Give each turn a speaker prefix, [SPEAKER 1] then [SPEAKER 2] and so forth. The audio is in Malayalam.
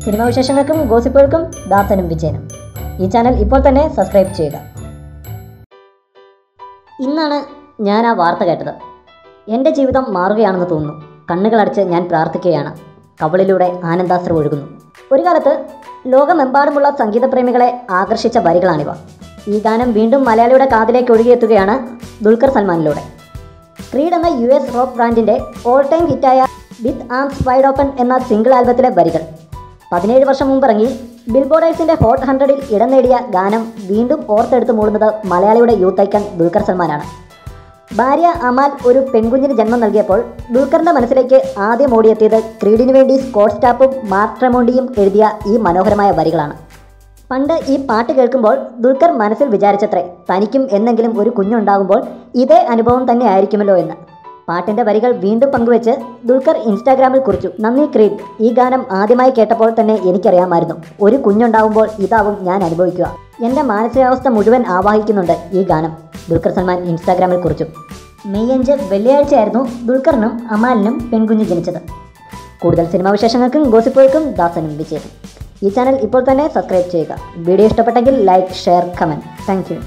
[SPEAKER 1] സിനിമാ വിശേഷങ്ങൾക്കും ഗോസിപ്പുകൾക്കും ദാസനും വിജയനും. ഈ ചാനൽ ഇപ്പോൾ തന്നെ സബ്സ്ക്രൈബ് ചെയ്യുക. ഇന്നാണ് ഞാൻ ആ വാർത്ത കേട്ടത്. എൻ്റെ ജീവിതം മാറുകയാണെന്ന് തോന്നുന്നു. കണ്ണുകളടച്ച് ഞാൻ പ്രാർത്ഥിക്കുകയാണ്. കവളിലൂടെ ആനന്ദാശ്രു ഒഴുകുന്നു. ഒരു കാലത്ത് ലോകമെമ്പാടുമുള്ള സംഗീതപ്രേമികളെ ആകർഷിച്ച വരികളാണിവ. ഈ ഗാനം വീണ്ടും മലയാളിയുടെ കാതിലേക്ക് ഒഴുകിയെത്തുകയാണ് ദുൽഖർ സൽമാനിലൂടെ. ക്രീഡ് എന്ന US റോക്ക് ബ്രാൻഡിൻ്റെ ഓൾ ടൈം ഹിറ്റായ വിത്ത് ആംസ് വൈഡ് ഓപ്പൺ എന്ന സിംഗിൾ ആൽബത്തിലെ വരികൾ 17 വർഷം മുമ്പിറങ്ങി ബിൽബോർഡേഴ്സിൻ്റെ ഹോട്ട് 100-ൽ ഇടം നേടിയ ഗാനം വീണ്ടും ഓർത്തെടുത്ത് മൂളുന്നത് മലയാളിയുടെ യൂത്ത് ഐക്കൺ ദുൽഖർ സൽമാനാണ്. ഭാര്യ അമാൽ ഒരു പെൺകുഞ്ഞിന് ജന്മം നൽകിയപ്പോൾ ദുൽഖറിൻ്റെ മനസ്സിലേക്ക് ആദ്യം ഓടിയെത്തിയത് ക്രീഡിനു വേണ്ടി സ്കോട്ട് സ്റ്റാപ്പും മാർക്ക് ട്രെമോണ്ടിയും എഴുതിയ ഈ മനോഹരമായ വരികളാണ്. പണ്ട് ഈ പാട്ട് കേൾക്കുമ്പോൾ ദുൽഖർ മനസ്സിൽ വിചാരിച്ചത്രേ, തനിക്കും എന്നെങ്കിലും ഒരു കുഞ്ഞുണ്ടാകുമ്പോൾ ഇതേ അനുഭവം തന്നെ ആയിരിക്കുമല്ലോ എന്ന്. പാട്ടിൻ്റെ വരികൾ വീണ്ടും പങ്കുവെച്ച് ദുൽഖർ ഇൻസ്റ്റാഗ്രാമിൽ കുറിച്ചു, നന്ദി ക്രീഡ്. ഈ ഗാനം ആദ്യമായി കേട്ടപ്പോൾ തന്നെ എനിക്കറിയാമായിരുന്നു, ഒരു കുഞ്ഞുണ്ടാകുമ്പോൾ ഇതാവും ഞാൻ അനുഭവിക്കുക. എൻ്റെ മാനസികാവസ്ഥ മുഴുവൻ ആവാഹിക്കുന്നുണ്ട് ഈ ഗാനം, ദുൽഖർ സൽമാൻ ഇൻസ്റ്റാഗ്രാമിൽ കുറിച്ചു. മെയ് 5 വെള്ളിയാഴ്ചയായിരുന്നു ദുൽഖറിനും അമാലിനും പെൺകുഞ്ഞ് ജനിച്ചത്. കൂടുതൽ സിനിമാ വിശേഷങ്ങൾക്കും ഗോസിപ്പുകൾക്കും ദാസനും വിജയനും. ഈ ചാനൽ ഇപ്പോൾ തന്നെ സബ്സ്ക്രൈബ് ചെയ്യുക. വീഡിയോ ഇഷ്ടപ്പെട്ടെങ്കിൽ like, share, comment. Thank you.